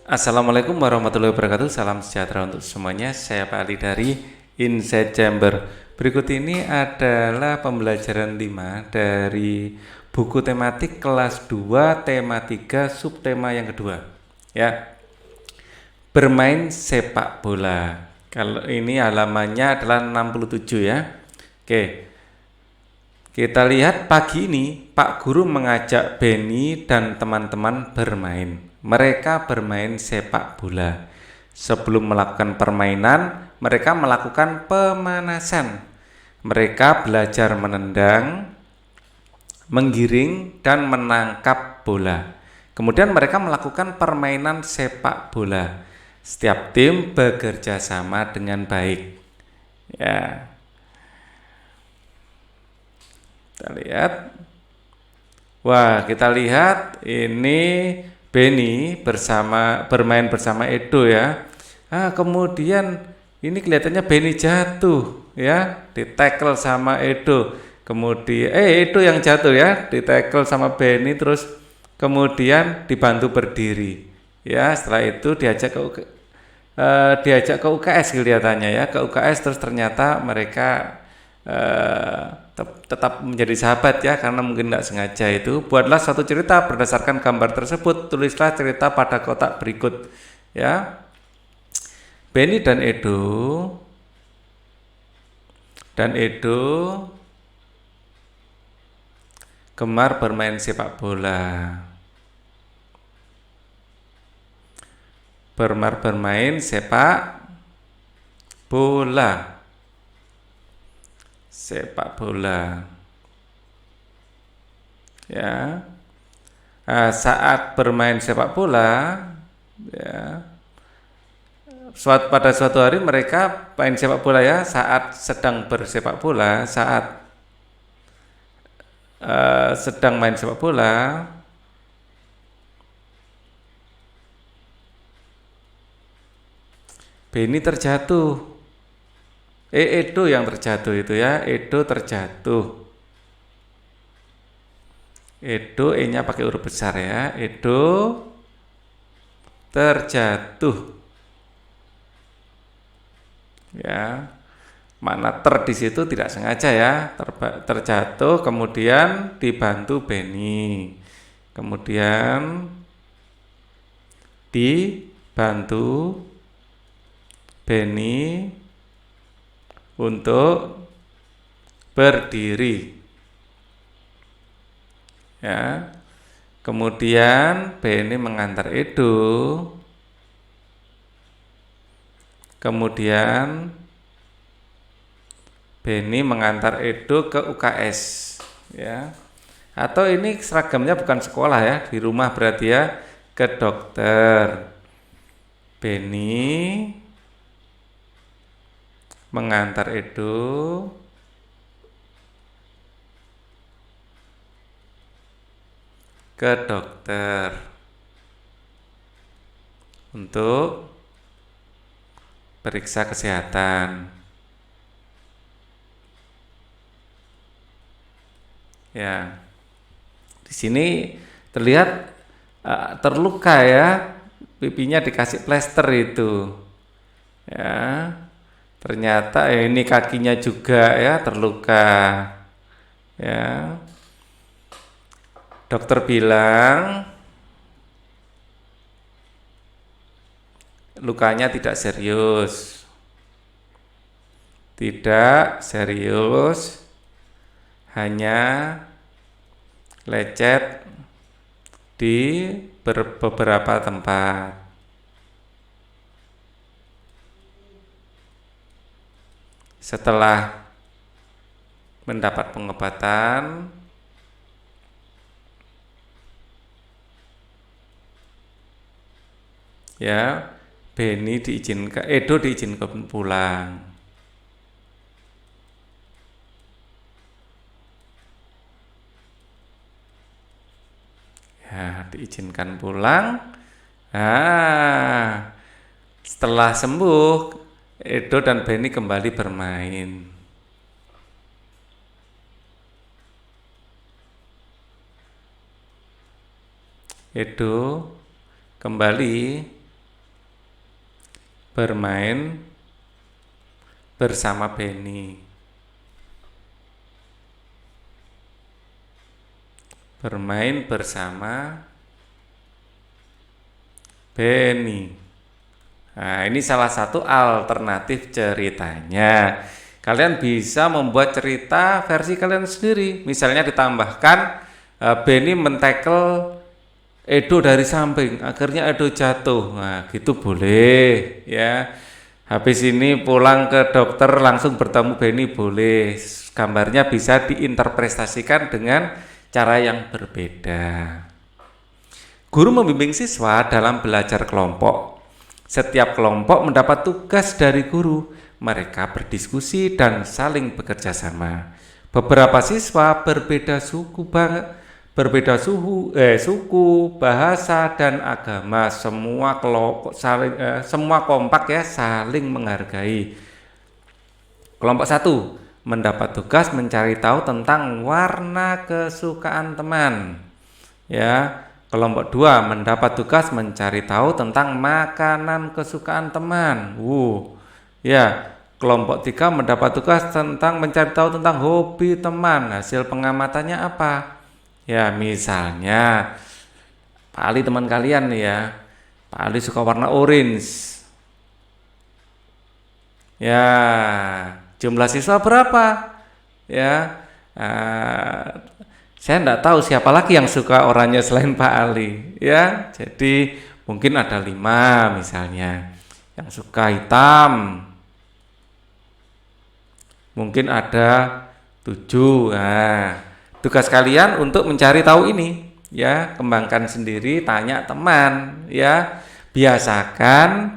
Assalamualaikum warahmatullahi wabarakatuh. Salam sejahtera untuk semuanya. Saya Pak Ali dari Inside Chamber. Berikut ini adalah pembelajaran 5 dari buku tematik kelas 2 tema 3 subtema yang kedua. Ya. Bermain sepak bola. Kalau ini halamannya adalah 67 ya. Oke. Kita lihat pagi ini Pak Guru mengajak Benny dan teman-teman bermain. Mereka bermain sepak bola. Sebelum melakukan permainan, mereka melakukan pemanasan. Mereka belajar menendang, menggiring, dan menangkap bola. Kemudian mereka melakukan permainan sepak bola. Setiap tim bekerja sama dengan baik. Ya, kita lihat. Wah, kita lihat ini Benny bermain bersama Edo ya. Kemudian ini kelihatannya Benny jatuh ya, di-tackle sama Edo. Kemudian Edo yang jatuh ya, di-tackle sama Benny terus kemudian dibantu berdiri. Ya, setelah itu diajak ke UKS kelihatannya ya, ke UKS terus ternyata mereka tetap menjadi sahabat ya, karena mungkin nggak sengaja itu. Buatlah suatu cerita berdasarkan gambar tersebut, tulislah cerita pada kotak berikut ya. Benny dan Edo gemar bermain sepak bola. Bermain sepak bola. Sepak bola. Ya. Saat bermain sepak bola, ya. Pada suatu hari mereka main sepak bola ya, saat sedang bersepak bola, saat sedang main sepak bola, Benny terjatuh. Edo yang terjatuh itu ya, Edo terjatuh. Edo E-nya pakai huruf besar ya, Edo terjatuh. Ya. Makna di situ tidak sengaja ya, terjatuh kemudian dibantu Benny. Kemudian dibantu Benny untuk berdiri. Ya. Kemudian Benny mengantar Edo. Kemudian Benny mengantar Edo ke UKS ya. Atau ini seragamnya bukan sekolah ya, di rumah berarti ya, ke dokter. Benny mengantar Edo ke dokter untuk periksa kesehatan. Ya. Di sini terlihat terluka ya, pipinya dikasih plester itu. Ya. Ternyata ini kakinya juga ya terluka. Ya. Dokter bilang lukanya tidak serius. Tidak serius. Hanya lecet di beberapa tempat. Setelah mendapat pengobatan, ya, Edo diizinkan pulang. Ya, diizinkan pulang. Nah, setelah sembuh, Edo dan Benny kembali bermain. Edo kembali bermain bersama Benny. Bermain bersama Benny. Nah, ini salah satu alternatif ceritanya. Kalian bisa membuat cerita versi kalian sendiri. Misalnya ditambahkan Benny mentekel Edo dari samping, akhirnya Edo jatuh. Nah, gitu boleh ya. Habis ini pulang ke dokter langsung bertemu Benny boleh. Gambarnya bisa diinterpretasikan dengan cara yang berbeda. Guru membimbing siswa dalam belajar kelompok. Setiap kelompok mendapat tugas dari guru. Mereka berdiskusi dan saling bekerja sama. Beberapa siswa berbeda suku, bahasa dan agama. Semua kelompok semua kompak ya, saling menghargai. Kelompok 1 mendapat tugas mencari tahu tentang warna kesukaan teman. Ya, kelompok 2 mendapat tugas mencari tahu tentang makanan kesukaan teman. Ya, kelompok 3 mendapat tugas tentang mencari tahu tentang hobi teman. Hasil pengamatannya apa? Ya, misalnya Pak Ali teman kalian nih ya. Pak Ali suka warna orange. Ya, jumlah siswa berapa? Ya, saya enggak tahu siapa lagi yang suka oranye selain Pak Ali. Ya, jadi mungkin ada 5 misalnya yang suka hitam. Mungkin ada 7. Nah, tugas kalian untuk mencari tahu ini, ya, kembangkan sendiri, tanya teman, ya, biasakan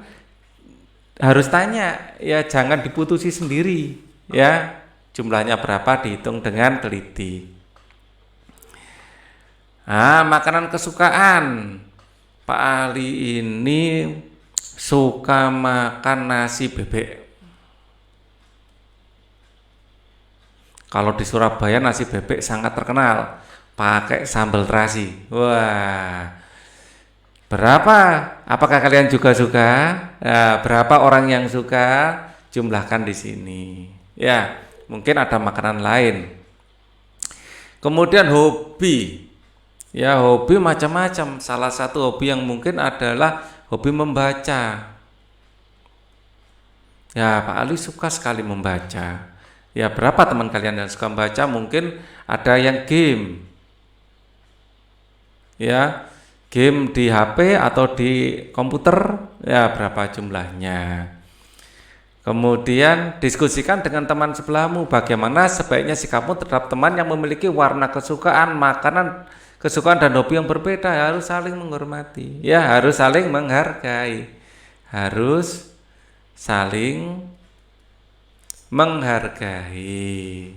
harus tanya, ya, jangan diputusi sendiri, ya, jumlahnya berapa dihitung dengan teliti. Makanan kesukaan Pak Ali ini suka makan nasi bebek. Kalau di Surabaya nasi bebek sangat terkenal, pakai sambal terasi. Wah, berapa? Apakah kalian juga suka? Berapa orang yang suka? Jumlahkan di sini. Ya, mungkin ada makanan lain. Kemudian hobi. Ya, hobi macam-macam. Salah satu hobi yang mungkin adalah hobi membaca. Ya, Pak Ali suka sekali membaca. Ya, berapa teman kalian yang suka membaca? Mungkin ada yang game. Ya, game di HP atau di komputer, ya berapa jumlahnya. Kemudian diskusikan dengan teman sebelahmu bagaimana sebaiknya sikapmu terhadap teman yang memiliki warna kesukaan, makanan kesukaan dan hobi yang berbeda. Harus saling menghormati. Ya, harus saling menghargai. Harus saling menghargai.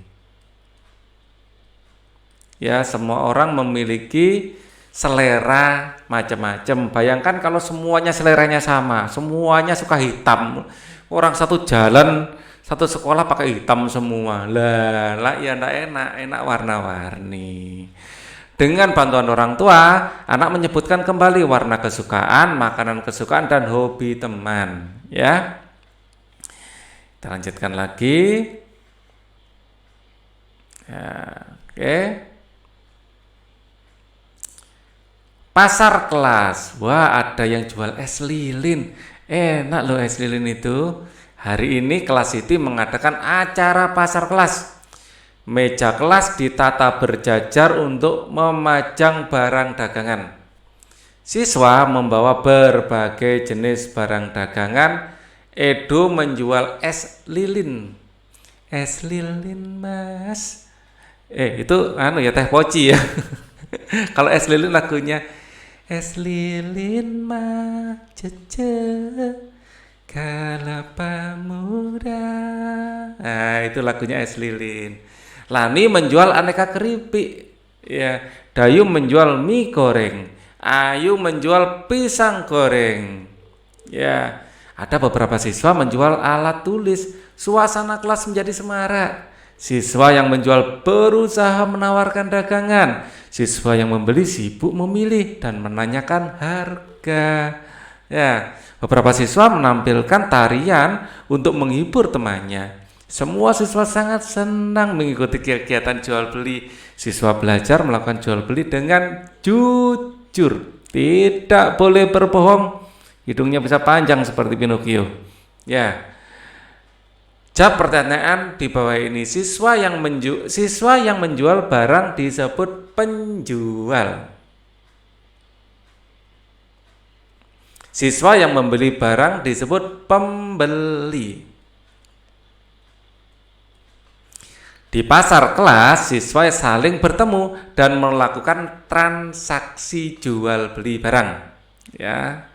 Ya, semua orang memiliki selera macam-macam. Bayangkan kalau semuanya seleranya sama, semuanya suka hitam. Orang satu jalan, satu sekolah pakai hitam semua. Lah ya enggak enak warna-warni. Dengan bantuan orang tua, anak menyebutkan kembali warna kesukaan, makanan kesukaan dan hobi teman, ya. Kita lanjutkan lagi. Ya, oke. Pasar kelas. Wah, ada yang jual es lilin. Enak loh es lilin itu. Hari ini kelas Siti mengadakan acara pasar kelas. Meja kelas ditata berjajar untuk memajang barang dagangan. Siswa membawa berbagai jenis barang dagangan. Edo menjual es lilin. Es lilin, Mas. Itu ya teh poci ya. Kalau es lilin lagunya es lilin mah cece kalapa muda. Nah, itu lagunya es lilin. Lani menjual aneka keripik. Ya, Dayu menjual mie goreng. Ayu menjual pisang goreng. Ya, ada beberapa siswa menjual alat tulis. Suasana kelas menjadi semarak. Siswa yang menjual berusaha menawarkan dagangan. Siswa yang membeli sibuk memilih dan menanyakan harga. Ya, beberapa siswa menampilkan tarian untuk menghibur temannya. Semua siswa sangat senang mengikuti kegiatan jual beli. Siswa belajar melakukan jual beli dengan jujur, tidak boleh berbohong. Hidungnya bisa panjang seperti Pinocchio. Ya, jawab pertanyaan di bawah ini. Siswa yang menjual barang disebut penjual. Siswa yang membeli barang disebut pembeli. Di pasar kelas, siswa saling bertemu dan melakukan transaksi jual beli barang. Ya.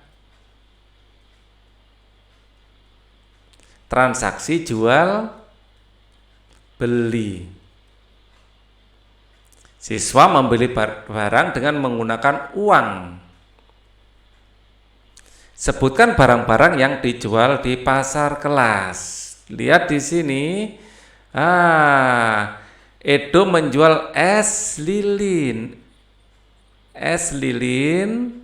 Transaksi jual beli. Siswa membeli barang dengan menggunakan uang. Sebutkan barang-barang yang dijual di pasar kelas. Lihat di sini. Edo menjual es lilin. Es lilin.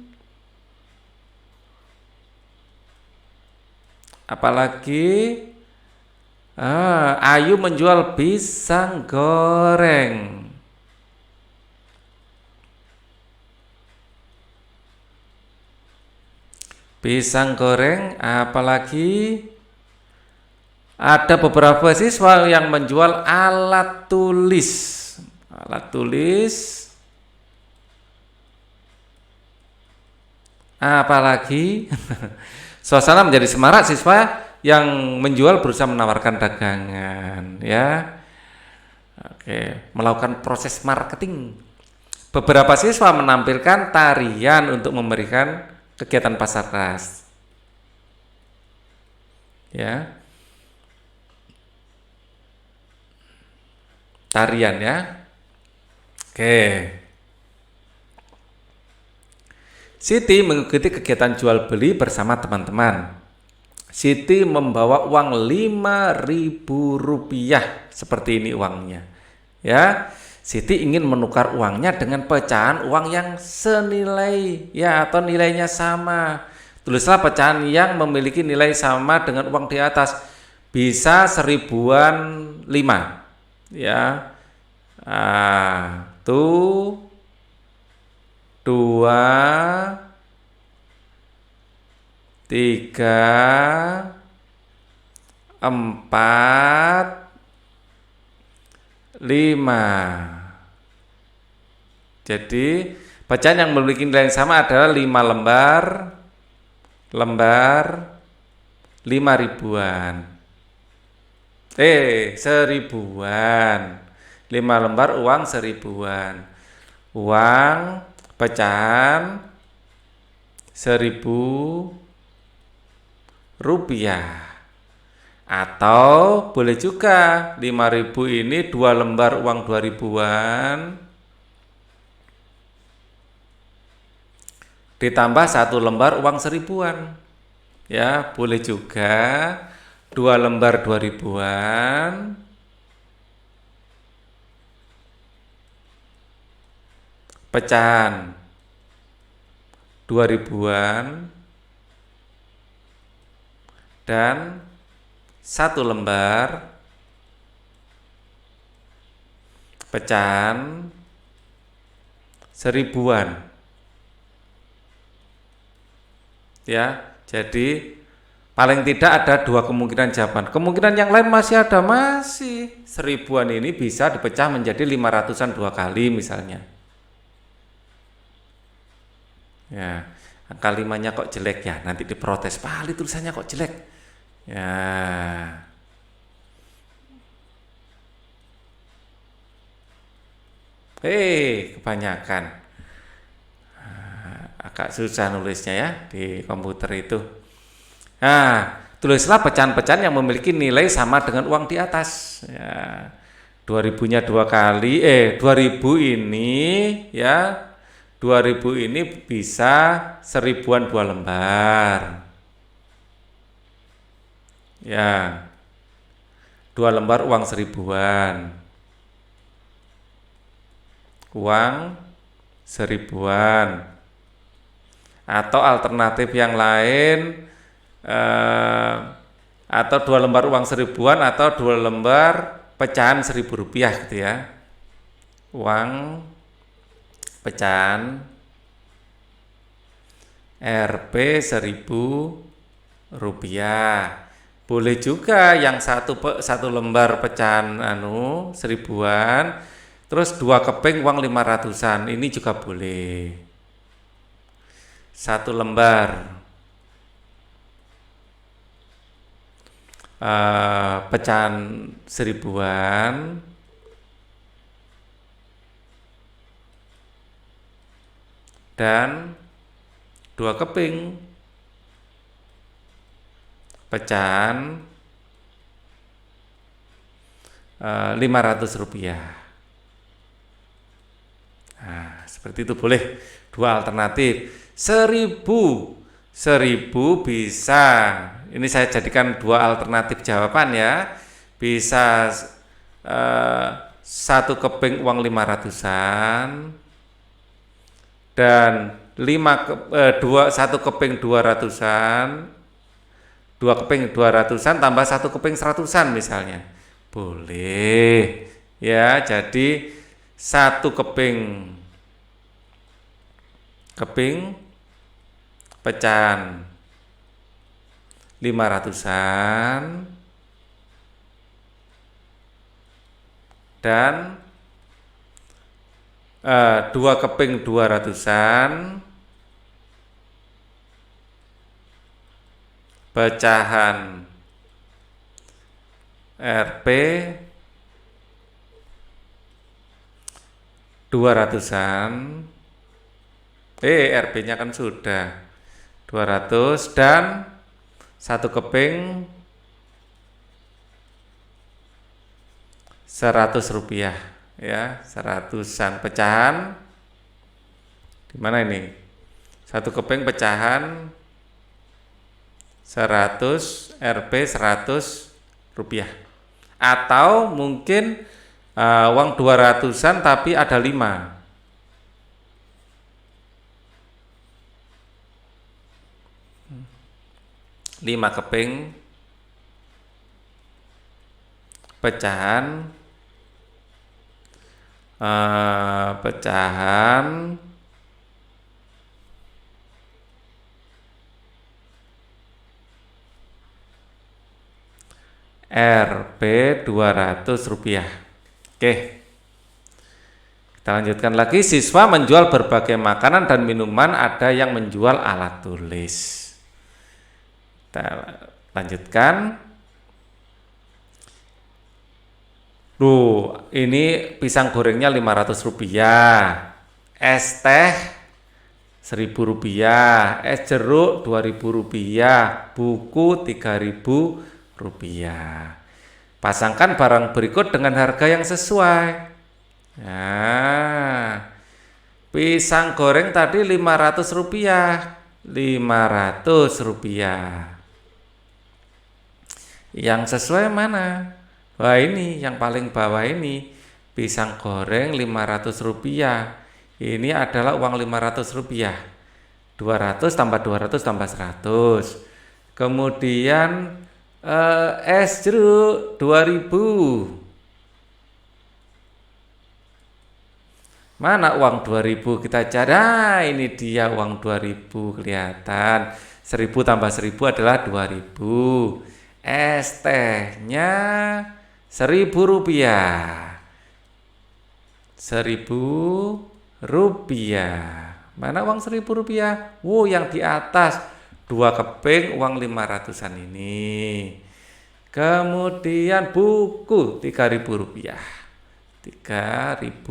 Apalagi Ayu menjual pisang goreng. Pisang goreng, apalagi ada beberapa siswa yang menjual alat tulis. Alat tulis. Apalagi suasana menjadi semarak, siswa yang menjual berusaha menawarkan dagangan, ya. Oke, melakukan proses marketing. Beberapa siswa menampilkan tarian untuk memberikan kegiatan pasar kelas. Ya. Tarian ya. Oke. Siti mengikuti kegiatan jual beli bersama teman-teman. Siti membawa uang Rp5.000. Seperti ini uangnya. Ya. Siti ingin menukar uangnya dengan pecahan uang yang senilai ya atau nilainya sama. Tulislah pecahan yang memiliki nilai sama dengan uang di atas. Bisa 1000-an 5. Ya. 1 2 3 4 5. Jadi pecahan yang memiliki nilai yang sama adalah 5 lembar 5.000-an. 1000-an. 5 lembar uang 1000-an. Uang pecahan 1.000 rupiah. Atau boleh juga 5.000 ini 2 lembar uang 2.000-an ditambah 1 lembar uang 1.000-an. Ya, boleh juga 2 lembar 2.000-an pecahan 2.000-an dan 1 lembar pecahan 1000-an. Ya, jadi paling tidak ada 2 kemungkinan jawaban. Kemungkinan yang lain masih ada, masih 1000-an ini bisa dipecah menjadi 500-an 2 kali misalnya. Ya, angka 5-nya kok jelek ya, nanti diprotes, Pak Ali tulisannya kok jelek. Ya. Kebanyakan. Agak susah nulisnya ya di komputer itu. Nah, tulislah pecahan-pecahan yang memiliki nilai sama dengan uang di atas. Ya. 2000-nya 2 kali, 2000 ini ya. 2000 ini bisa 1000-an 2 lembar. Ya. 2 lembar uang 1000-an. Uang 1000-an. Atau alternatif yang lain, eh, atau 2 lembar uang seribuan atau 2 lembar pecahan Rp1.000 gitu ya. Uang pecahan Rp 1.000. Boleh juga yang satu lembar pecahan seribuan, terus 2 keping uang 500-an, ini juga boleh. 1 lembar pecahan seribuan dan 2 keping pecahan Rp500. Nah, seperti itu boleh. 2 alternatif. 1.000 bisa. Ini saya jadikan 2 alternatif jawaban ya. Bisa 1 keping uang 500-an dan 1 keping 200-an, 2 keping 200-an tambah 1 keping 100-an misalnya. Boleh ya, jadi 1 keping pecahan 500-an dan 2 keping 200-an pecahan Rp 200-an. Rp-nya kan sudah 200 dan 1 keping Rp100 ya, 100-an pecahan. Di mana ini? 1 keping pecahan 100 Rp 100. Atau mungkin uang 200-an tapi ada 5. 5 keping pecahan Rp 200. Oke, kita lanjutkan lagi. Siswa menjual berbagai makanan dan minuman, ada yang menjual alat tulis. Kita lanjutkan. Ini pisang gorengnya Rp500, es teh Rp1.000, es jeruk Rp2.000, buku Rp3.000. Pasangkan barang berikut dengan harga yang sesuai. Nah, pisang goreng tadi Rp500. Yang sesuai mana? Wah, ini yang paling bawah ini. Pisang goreng Rp500. Ini adalah uang Rp500. 200 tambah 200 tambah 100. Kemudian es jeruk 2.000. Mana uang 2.000? Kita cari. Nah, ini dia uang 2.000 kelihatan. 1.000 tambah 1.000 adalah 2.000. Es tehnya Rp1.000. Rp1.000. Mana uang Rp1.000? Yang di atas 2 keping uang 500-an ini. Kemudian buku Rp3.000.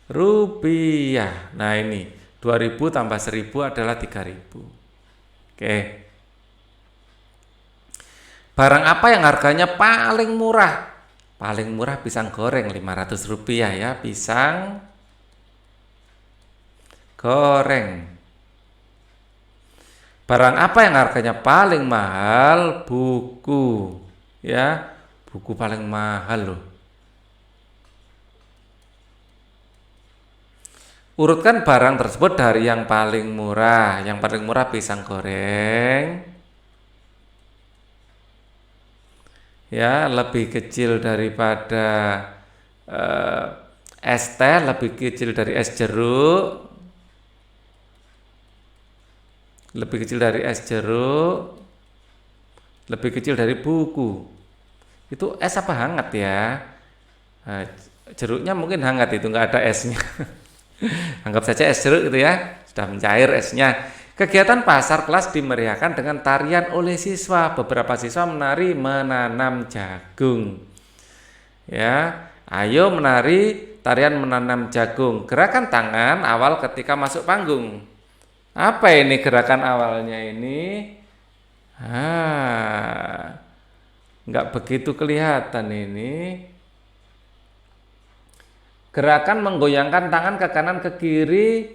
Rp3.000. Nah, ini 2.000 tambah 1.000 adalah 3.000. Oke. Barang apa yang harganya paling murah? Paling murah pisang goreng Rp500 ya, pisang goreng. Barang apa yang harganya paling mahal? Buku ya, buku paling mahal loh. Urutkan barang tersebut dari yang paling murah. Yang paling murah pisang goreng. Ya, lebih kecil daripada es teh, lebih kecil dari es jeruk, lebih kecil dari es jeruk, lebih kecil dari buku. Itu es apa hangat ya? Nah, jeruknya mungkin hangat, itu nggak ada esnya. Anggap saja es jeruk gitu ya, sudah mencair esnya. Kegiatan pasar kelas dimeriahkan dengan tarian oleh siswa. Beberapa siswa menari menanam jagung. Ya, ayo menari tarian menanam jagung. Gerakan tangan awal ketika masuk panggung. Apa ini gerakan awalnya ini? Nggak begitu kelihatan ini. Gerakan menggoyangkan tangan ke kanan ke kiri,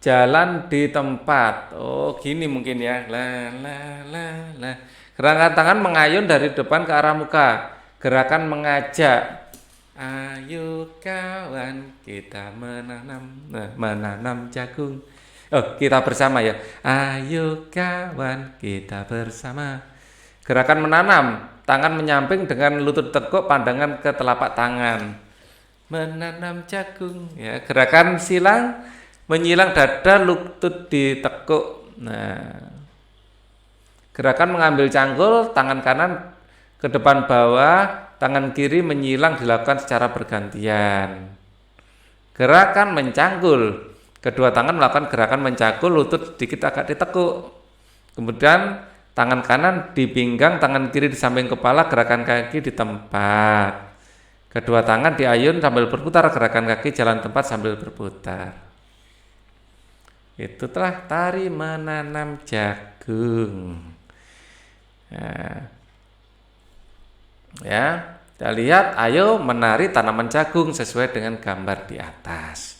jalan di tempat. Oh, gini mungkin ya. La. Gerakan tangan mengayun dari depan ke arah muka. Gerakan mengajak. Ayo kawan, kita menanam jagung. Oh, kita bersama ya. Ayo kawan, kita bersama. Gerakan menanam, tangan menyamping dengan lutut teguk, pandangan ke telapak tangan. Menanam jagung. Ya, gerakan silang, menyilang dada, lutut ditekuk. Nah, gerakan mengambil cangkul, tangan kanan ke depan bawah, tangan kiri menyilang dilakukan secara bergantian. Gerakan mencangkul, kedua tangan melakukan gerakan mencangkul, lutut sedikit agak ditekuk. Kemudian tangan kanan di pinggang, tangan kiri di samping kepala, gerakan kaki di tempat. Kedua tangan diayun sambil berputar, gerakan kaki jalan tempat sambil berputar. Itu telah tari menanam jagung. Ya, kita lihat, ayo menari tanaman jagung sesuai dengan gambar di atas.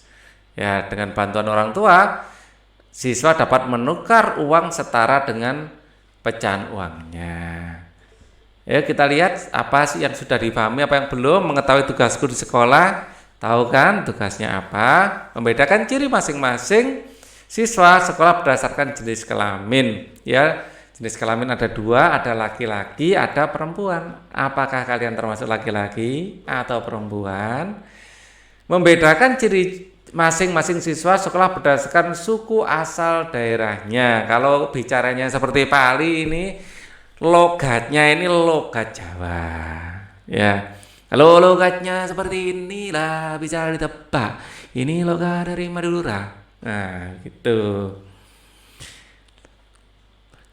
Ya, dengan bantuan orang tua, siswa dapat menukar uang setara dengan pecahan uangnya. Ya, kita lihat apa sih yang sudah dipahami, apa yang belum. Mengetahui tugasku di sekolah, tahu kan tugasnya apa? Membedakan ciri masing-masing siswa sekolah berdasarkan jenis kelamin. Ya, jenis kelamin ada dua, ada laki-laki, ada perempuan. Apakah kalian termasuk laki-laki atau perempuan? Membedakan ciri masing-masing siswa sekolah berdasarkan suku asal daerahnya. Kalau bicaranya seperti Pak Ali ini, logatnya ini logat Jawa. Ya, kalau logatnya seperti inilah bisa ditebak. Ini logat dari Madura. Nah, gitu.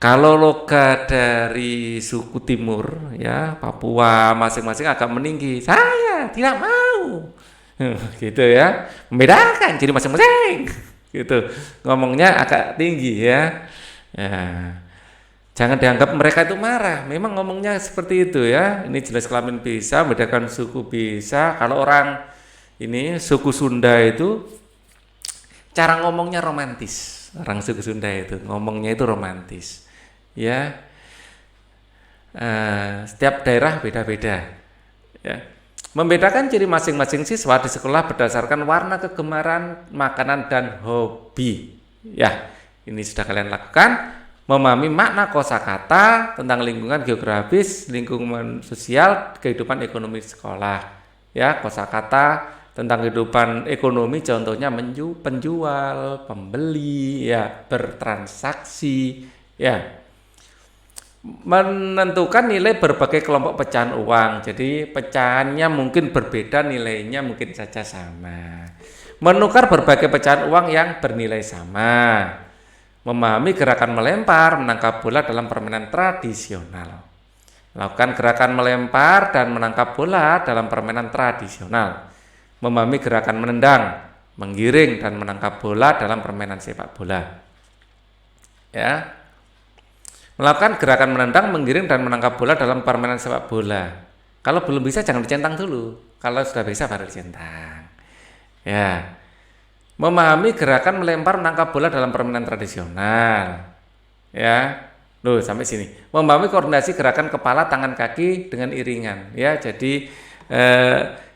Kalau logat dari suku timur, ya Papua, masing-masing agak meninggi. Saya tidak mau. Gitu ya, membedakan ciri masing-masing. Gitu, ngomongnya agak tinggi ya. Ya, jangan dianggap mereka itu marah. Memang ngomongnya seperti itu ya. Ini jelas kelamin bisa, membedakan suku bisa. Kalau orang ini suku Sunda itu cara ngomongnya romantis. Orang suku Sunda itu ngomongnya itu romantis. Ya, setiap daerah beda-beda. Ya. Membedakan ciri masing-masing siswa di sekolah berdasarkan warna kegemaran, makanan, dan hobi. Ya, ini sudah kalian lakukan. Memahami makna kosakata tentang lingkungan geografis, lingkungan sosial, kehidupan ekonomi sekolah. Ya, kosakata tentang kehidupan ekonomi, contohnya penjual, pembeli, ya, bertransaksi, ya. Menentukan nilai berbagai kelompok pecahan uang. Jadi pecahannya mungkin berbeda, nilainya mungkin saja sama. Menukar berbagai pecahan uang yang bernilai sama. Memahami gerakan melempar, menangkap bola dalam permainan tradisional. Melakukan gerakan melempar dan menangkap bola dalam permainan tradisional. Memahami gerakan menendang, menggiring, dan menangkap bola dalam permainan sepak bola. Ya. Melakukan gerakan menendang, menggiring, dan menangkap bola dalam permainan sepak bola. Kalau belum bisa jangan dicentang dulu. Kalau sudah bisa baru dicentang. Ya. Memahami gerakan melempar, menangkap bola dalam permainan tradisional. Ya. Loh, sampai sini. Memahami koordinasi gerakan kepala, tangan, kaki dengan iringan. Ya, jadi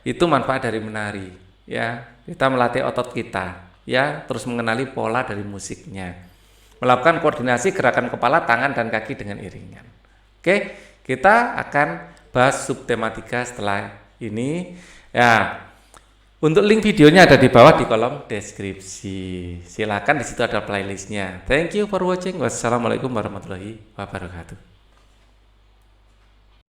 itu manfaat dari menari. Ya, kita melatih otot kita. ya, terus mengenali pola dari musiknya. Melakukan koordinasi gerakan kepala, tangan, dan kaki dengan iringan. Oke, kita akan bahas subtematika setelah ini. Ya, untuk link videonya ada di bawah di kolom deskripsi. Silakan, di situ ada playlistnya. Thank you for watching. Wassalamualaikum warahmatullahi wabarakatuh.